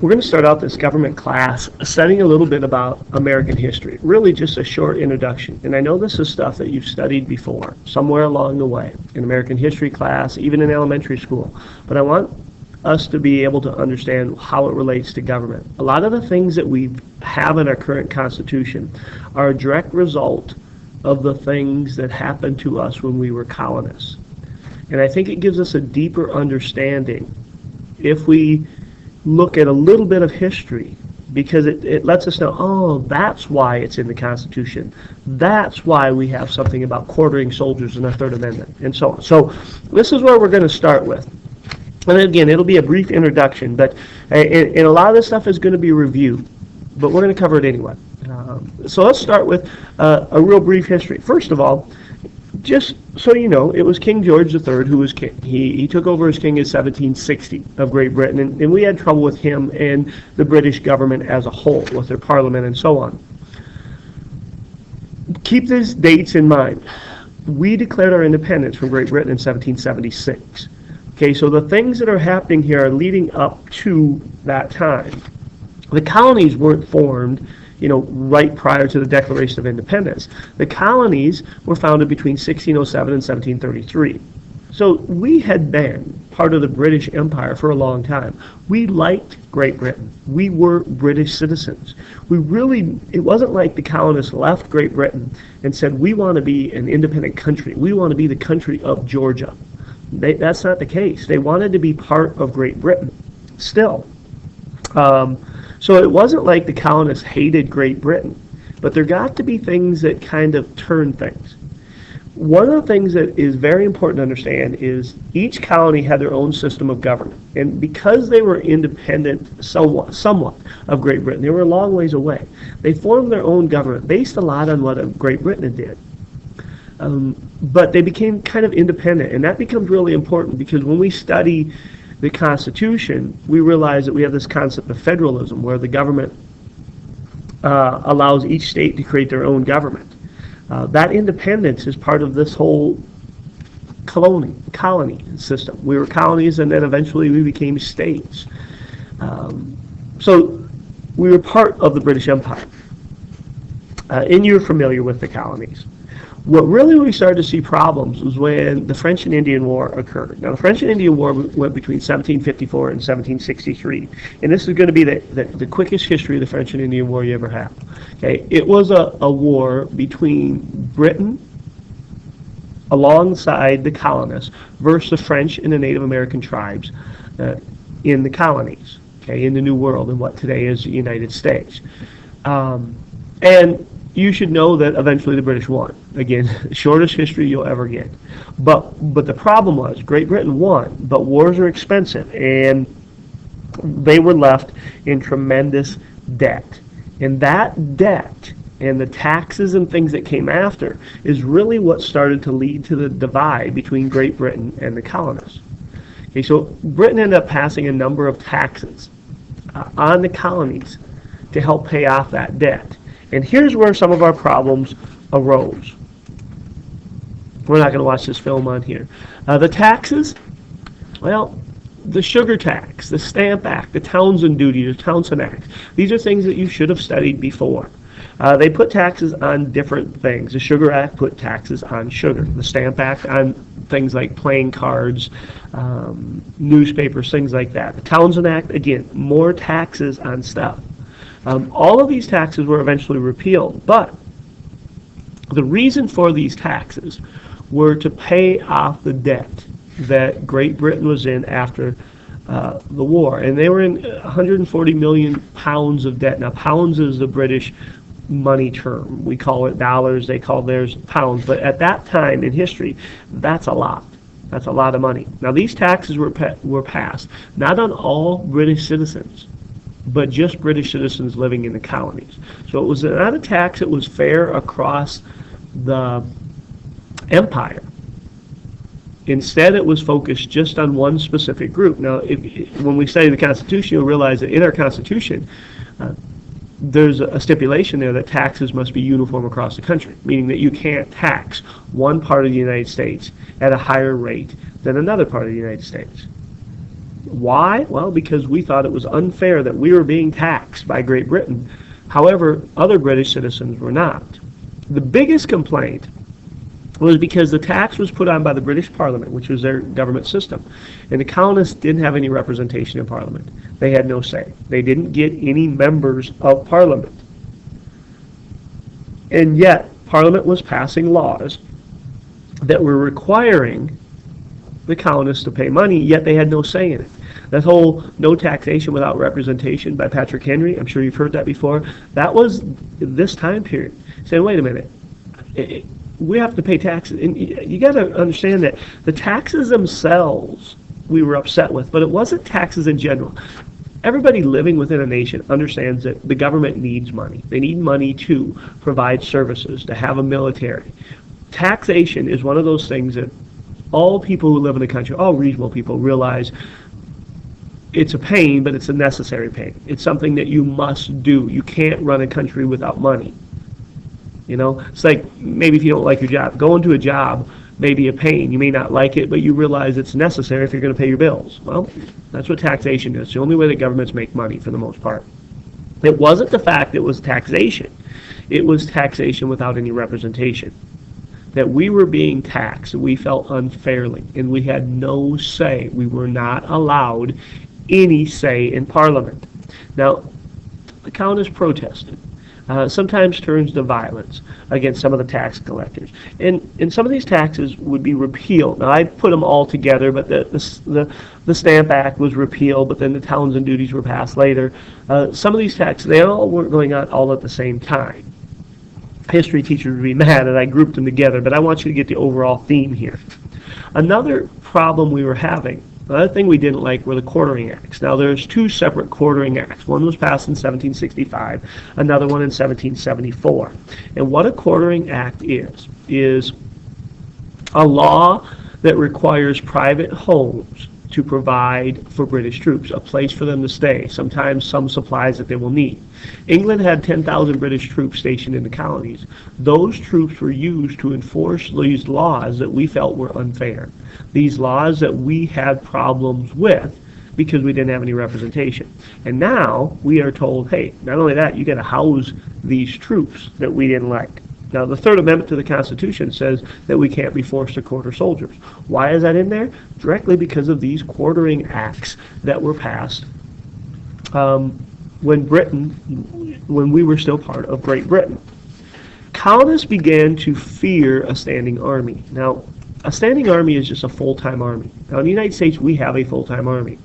We're going to start out this government class studying a little bit about American history, really just a short introduction. And I know this is stuff that you've studied before, somewhere along the way, in American history class, even in elementary school. But I want us to be able to understand how it relates to government. A lot of the things that we have in our current Constitution are a direct result of the things that happened to us when we were colonists. And I think it gives us a deeper understanding if we look at a little bit of history, because it lets us know, oh, that's why it's in the Constitution. That's why we have something about quartering soldiers in the Third Amendment, and so on. So this is where we're going to start with. And again, it'll be a brief introduction, but and a lot of this stuff is going to be reviewed, but we're going to cover it anyway. So let's start with a real brief history. First of all, just so you know, it was King George III who was king. He took over as king in 1760 of Great Britain, and we had trouble with him and the British government as a whole, with their parliament and so on. Keep these dates in mind. We declared our independence from Great Britain in 1776. Okay, so the things that are happening here are leading up to that time. The colonies weren't formed, right prior to the Declaration of Independence. The colonies were founded between 1607 and 1733. So we had been part of the British Empire for a long time. We liked Great Britain. We were British citizens. It wasn't like the colonists left Great Britain and said, we want to be an independent country. We want to be the country of Georgia. That's not the case. They wanted to be part of Great Britain still. So it wasn't like the colonists hated Great Britain, but there got to be things that kind of turned things. One of the things that is very important to understand is each colony had their own system of government. And because they were independent somewhat of Great Britain, they were a long ways away, they formed their own government based a lot on what Great Britain did. But they became kind of independent, and that becomes really important because when we study the Constitution, we realize that we have this concept of federalism, where the government allows each state to create their own government. That independence is part of this whole colony system. We were colonies, and then eventually we became states. So we were part of the British Empire. And you're familiar with the colonies. What really we started to see problems was when the French and Indian War occurred. Now, the French and Indian War went between 1754 and 1763, and this is going to be the quickest history of the French and Indian War you ever have. Okay, it was a war between Britain alongside the colonists versus the French and the Native American tribes in the colonies, okay, in the New World, in what today is the United States. And you should know that eventually the British won. Again, the shortest history you'll ever get. But the problem was Great Britain won, but wars are expensive, and they were left in tremendous debt. And that debt and the taxes and things that came after is really what started to lead to the divide between Great Britain and the colonists. Okay, so Britain ended up passing a number of taxes on the colonies to help pay off that debt. And here's where some of our problems arose. We're not going to watch this film on here. The taxes, well, the sugar tax, the Stamp Act, the Townshend Duty, the Townshend Act. These are things that you should have studied before. They put taxes on different things. The Sugar Act put taxes on sugar. The Stamp Act on things like playing cards, newspapers, things like that. The Townshend Act, again, more taxes on stuff. All of these taxes were eventually repealed, but the reason for these taxes were to pay off the debt that Great Britain was in after the war. And they were in 140 million pounds of debt. Now, pounds is the British money term. We call it dollars, they call theirs pounds. But at that time in history, that's a lot. That's a lot of money. Now, these taxes were passed, not on all British citizens, but just British citizens living in the colonies. So it was not a tax that was fair across the empire. Instead, it was focused just on one specific group. Now, when we study the Constitution, you'll realize that in our Constitution, there's a stipulation there that taxes must be uniform across the country, meaning that you can't tax one part of the United States at a higher rate than another part of the United States. Why? Well, because we thought it was unfair that we were being taxed by Great Britain. However, other British citizens were not. The biggest complaint was because the tax was put on by the British Parliament, which was their government system. And the colonists didn't have any representation in Parliament. They had no say. They didn't get any members of Parliament. And yet, Parliament was passing laws that were requiring the colonists to pay money, yet they had no say in it. That whole no taxation without representation by Patrick Henry, I'm sure you've heard that before, that was this time period. Saying, wait a minute, we have to pay taxes. And you got to understand that the taxes themselves we were upset with, but it wasn't taxes in general. Everybody living within a nation understands that the government needs money. They need money to provide services, to have a military. Taxation is one of those things that all people who live in the country, all reasonable people, realize it's a pain, but it's a necessary pain. It's something that you must do. You can't run a country without money. You know, it's like maybe if you don't like your job, going to a job may be a pain. You may not like it, but you realize it's necessary if you're going to pay your bills. Well, that's what taxation is. It's the only way that governments make money for the most part. It wasn't the fact that it was taxation. It was taxation without any representation. That we were being taxed, we felt unfairly, and we had no say. We were not allowed any say in Parliament. Now, the colonists protested. Sometimes turns to violence against some of the tax collectors. And some of these taxes would be repealed. Now, I put them all together, but the Stamp Act was repealed, but then the Townsend duties were passed later. Some of these taxes, they all weren't going on all at the same time. History teachers would be mad that I grouped them together, but I want you to get the overall theme here. Another problem we were having, another thing we didn't like, were the Quartering Acts. Now, there's two separate Quartering Acts. One was passed in 1765, another one in 1774. And what a Quartering Act is a law that requires private homes to provide for British troops, a place for them to stay, sometimes some supplies that they will need. England had 10,000 British troops stationed in the colonies. Those troops were used to enforce these laws that we felt were unfair, these laws that we had problems with because we didn't have any representation. And now we are told, hey, not only that, you got to house these troops that we didn't like. Now, the Third Amendment to the Constitution says that we can't be forced to quarter soldiers. Why is that in there? Directly because of these Quartering Acts that were passed when we were still part of Great Britain. Colonists began to fear a standing army. Now, a standing army is just a full-time army. Now, in the United States, we have a full-time army.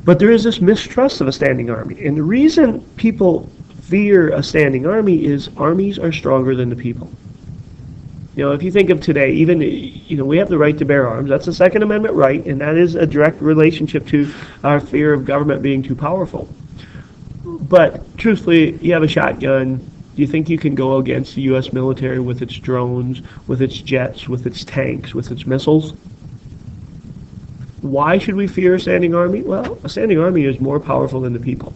But there is this mistrust of a standing army. And the reason people fear a standing army is armies are stronger than the people. You know, if you think of today, even, we have the right to bear arms. That's a Second Amendment right, and that is a direct relationship to our fear of government being too powerful. But truthfully, you have a shotgun. Do you think you can go against the U.S. military with its drones, with its jets, with its tanks, with its missiles? Why should we fear a standing army? Well, a standing army is more powerful than the people.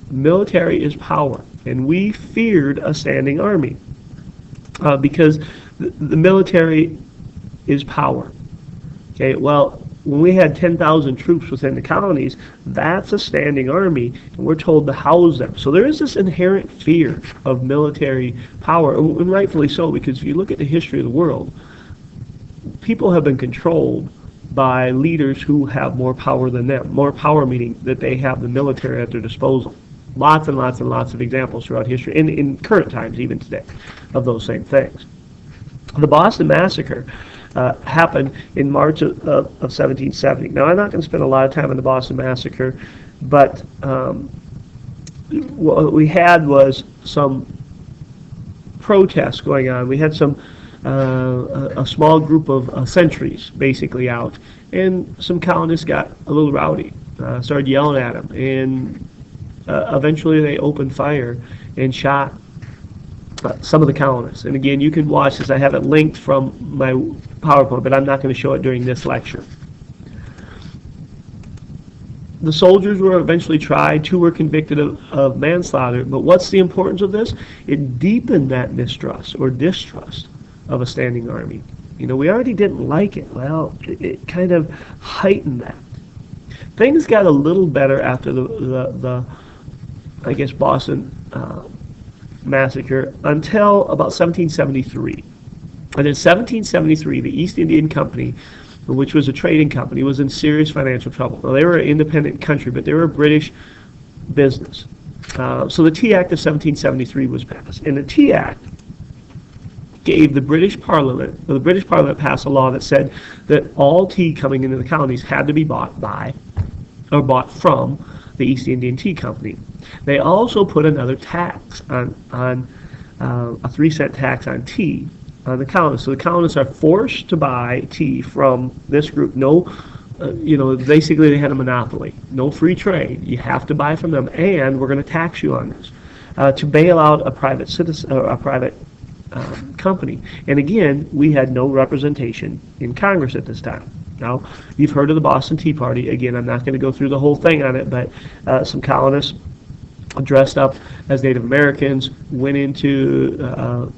Military is power, and we feared a standing army because the military is power. Okay, well, when we had 10,000 troops within the colonies, that's a standing army, and we're told to house them. So there is this inherent fear of military power, and rightfully so, because if you look at the history of the world, people have been controlled by leaders who have more power than them. More power meaning that they have the military at their disposal. Lots and lots and lots of examples throughout history, in current times, even today, of those same things. The Boston Massacre happened in March of 1770. Now, I'm not going to spend a lot of time on the Boston Massacre, but what we had was some protests going on. We had a small group of sentries basically out, and some colonists got a little rowdy, started yelling at them, and eventually they opened fire and shot some of the colonists. And again, you can watch this. I have it linked from my PowerPoint, but I'm not going to show it during this lecture. The soldiers were eventually tried. 2 were convicted of manslaughter. But what's the importance of this? It deepened that mistrust or distrust of a standing army. We already didn't like it. Well, it kind of heightened that. Things got a little better after the I guess, Boston Massacre until about 1773. And in 1773, the East Indian Company, which was a trading company, was in serious financial trouble. Now, they were an independent country, but they were a British business. So the Tea Act of 1773 was passed. And the Tea Act gave the British Parliament passed a law that said that all tea coming into the colonies had to be bought from the East Indian Tea Company. They also put another tax on a 3-cent tax on tea on the colonists. So the colonists are forced to buy tea from this group. No, basically they had a monopoly. No free trade. You have to buy from them, and we're going to tax you on this to bail out a private citizen, a private company. And again, we had no representation in Congress at this time. Now, you've heard of the Boston Tea Party. Again, I'm not going to go through the whole thing on it, but some colonists dressed up as Native Americans went into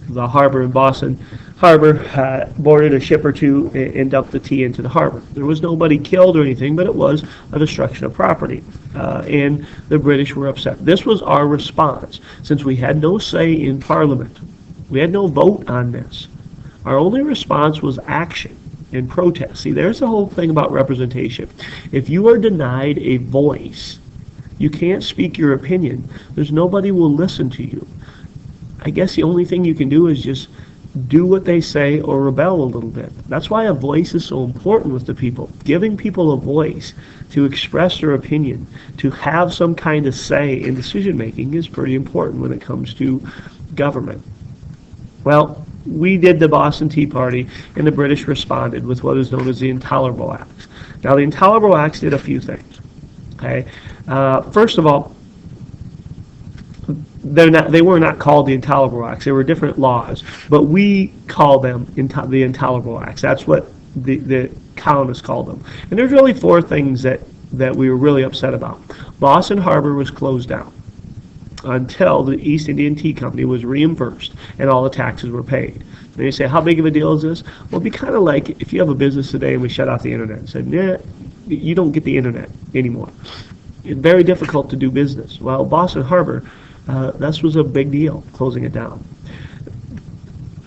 the harbor in Boston Harbor, boarded a ship or two, and dumped the tea into the harbor. There was nobody killed or anything, but it was a destruction of property, and the British were upset. This was our response. Since we had no say in Parliament, we had no vote on this, our only response was action and protest. See, there's the whole thing about representation. If you are denied a voice, you can't speak your opinion, there's nobody will listen to you. I guess the only thing you can do is just do what they say or rebel a little bit. That's why a voice is so important with the people. Giving people a voice to express their opinion, to have some kind of say in decision making is pretty important when it comes to government. Well, we did the Boston Tea Party, and the British responded with what is known as the Intolerable Acts. Now, the Intolerable Acts did a few things. Okay, first of all, they were not called the Intolerable Acts. They were different laws, but we call them the Intolerable Acts. That's what the colonists called them. And there's really 4 things that we were really upset about. Boston Harbor was closed down until the East Indian Tea Company was reimbursed and all the taxes were paid. And you say, how big of a deal is this? Well, it'd be kind of like if you have a business today and we shut off the internet and said, nah, you don't get the internet anymore. It's very difficult to do business. Well, Boston Harbor, this was a big deal, closing it down.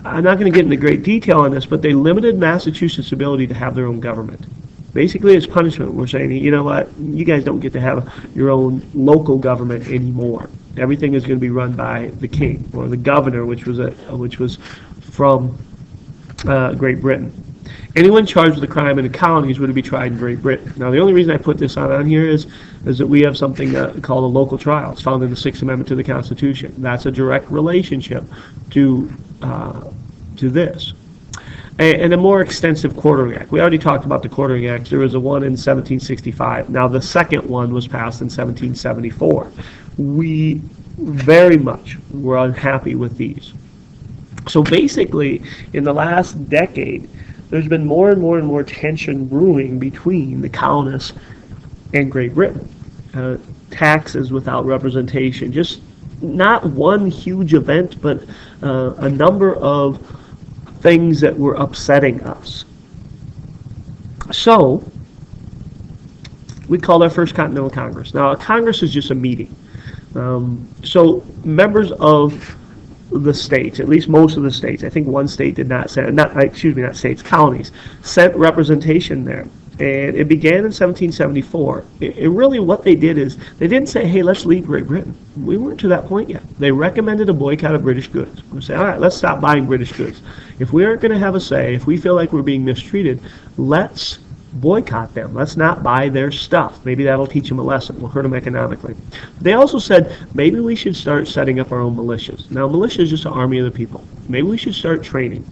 I'm not going to get into great detail on this, but they limited Massachusetts' ability to have their own government. Basically, as punishment, we're saying, you know what, you guys don't get to have your own local government anymore. Everything is going to be run by the king or the governor, which was from Great Britain. Anyone charged with a crime in the colonies would be tried in Great Britain. Now, the only reason I put this on here is that we have something called a local trial. It's found in the 6th Amendment to the Constitution. That's a direct relationship to this. And a more extensive quartering act. We already talked about the quartering acts. There was a one in 1765. Now, the second one was passed in 1774. We very much were unhappy with these. So basically, in the last decade, there's been more and more and more tension brewing between the colonists and Great Britain. Taxes without representation, just not one huge event, but a number of things that were upsetting us. So, we called our first Continental Congress. Now, a Congress is just a meeting. So, members of the states, at least most of the states, I think one state did not send, not states, colonies, sent representation there. And it began in 1774. It really, what they did is, they didn't say, hey, let's leave Great Britain. We weren't to that point yet. They recommended a boycott of British goods. We say, all right, let's stop buying British goods. If we aren't going to have a say, if we feel like we're being mistreated, let's boycott them. Let's not buy their stuff. Maybe that'll teach them a lesson. We'll hurt them economically. They also said, maybe we should start setting up our own militias. Now, militia is just an army of the people. Maybe we should start training.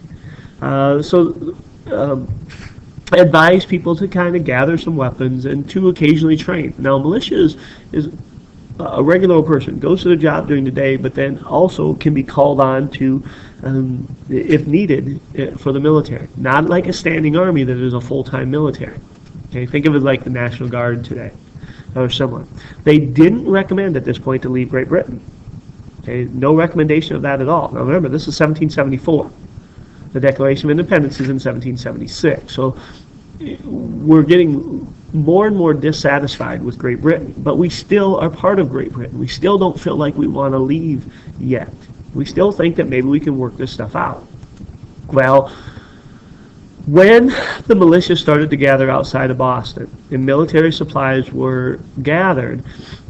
Advise people to kind of gather some weapons and to occasionally train. Now, militia is a regular person, goes to the job during the day, but then also can be called on to, if needed, for the military. Not like a standing army that is a full-time military. Okay, think of it like the National Guard today, or similar. They didn't recommend at this point to leave Great Britain. Okay, no recommendation of that at all. Now remember, this is 1774. The Declaration of Independence is in 1776. So we're getting more and more dissatisfied with Great Britain, but we still are part of Great Britain. We still don't feel like we want to leave yet. We still think that maybe we can work this stuff out. Well, when the militia started to gather outside of Boston and military supplies were gathered,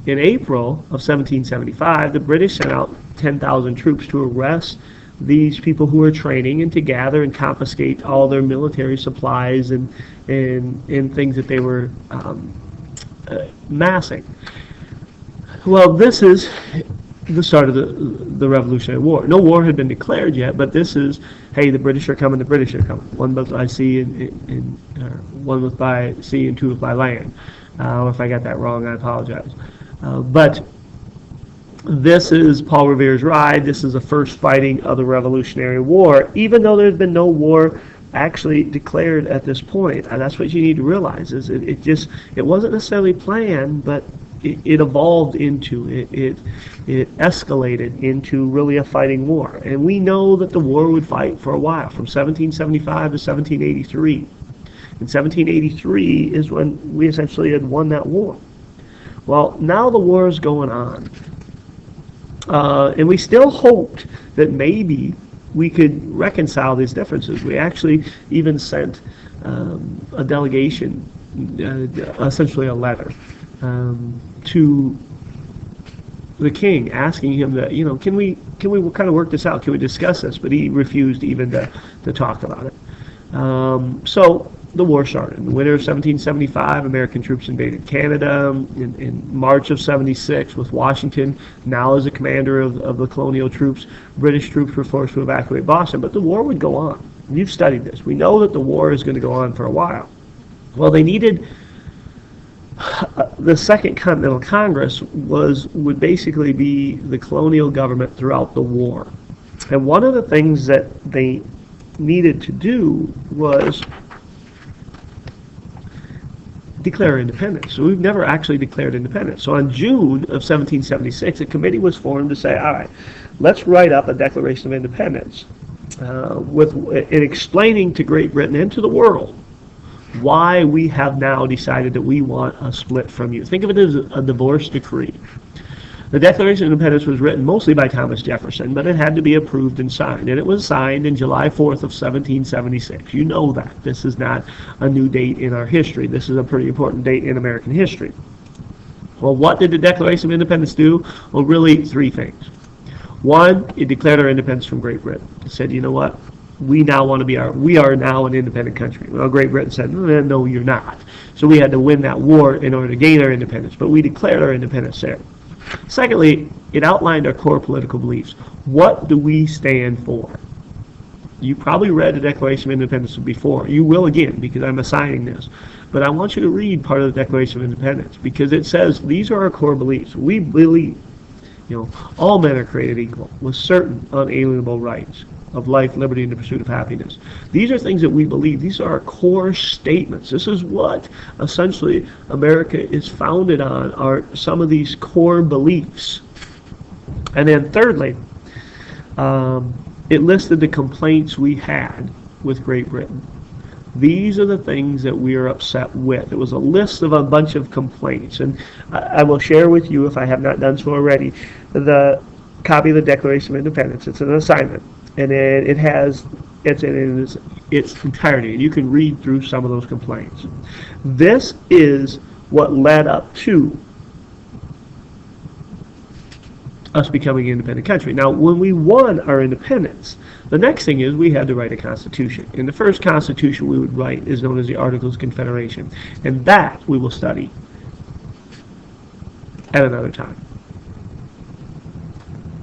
in April of 1775, the British sent out 10,000 troops to arrest these people who were training and to gather and confiscate all their military supplies and things that they were massing. Well, this is the start of the Revolutionary War. No war had been declared yet, but this is, hey, the British are coming, the British are coming. One was by sea one was by sea and two was by land. If I got that wrong, I apologize. But this is Paul Revere's ride. This is the first fighting of the Revolutionary War, even though there's been no war actually declared at this point. And that's what you need to realize, is it wasn't necessarily planned, but it evolved into, it escalated into really a fighting war. And we know that the war would fight for a while, from 1775 to 1783. In 1783 is when we essentially had won that war. Well, now the war is going on. And we still hoped that maybe we could reconcile these differences. We actually even sent a delegation, essentially a letter, to the king, asking him that, can we kind of work this out? Can we discuss this? But he refused even to talk about it. So the war started. In the winter of 1775, American troops invaded Canada. In March of 76, with Washington now as the commander of the colonial troops, British troops were forced to evacuate Boston. But the war would go on. You've studied this. We know that the war is going to go on for a while. Well, they needed the Second Continental Congress would basically be the colonial government throughout the war. And one of the things that they needed to do was declare independence. So we've never actually declared independence. So in June of 1776, a committee was formed to say, all right, let's write up a Declaration of Independence in explaining to Great Britain and to the world why we have now decided that we want a split from you. Think of it as a divorce decree. The Declaration of Independence was written mostly by Thomas Jefferson, but it had to be approved and signed. And it was signed in July 4th of 1776. You know that. This is not a new date in our history. This is a pretty important date in American history. Well, what did the Declaration of Independence do? Well, really three things. One, it declared our independence from Great Britain. It said, you know what? We are now an independent country. Well, Great Britain said, no, you're not. So we had to win that war in order to gain our independence. But we declared our independence there. Secondly, it outlined our core political beliefs. What do we stand for? You probably read the Declaration of Independence before. You will again, because I'm assigning this. But I want you to read part of the Declaration of Independence, because it says these are our core beliefs. We believe, all men are created equal with certain unalienable rights of life, liberty, and the pursuit of happiness. These are things that we believe. These are our core statements. This is what essentially America is founded on, are some of these core beliefs. And then thirdly, it listed the complaints we had with Great Britain. These are the things that we are upset with. It was a list of a bunch of complaints. And I will share with you, if I have not done so already, the copy of the Declaration of Independence. It's an assignment. And it's in its entirety. And you can read through some of those complaints. This is what led up to us becoming an independent country. Now, when we won our independence, the next thing is we had to write a constitution. And the first constitution we would write is known as the Articles of Confederation. And that we will study at another time.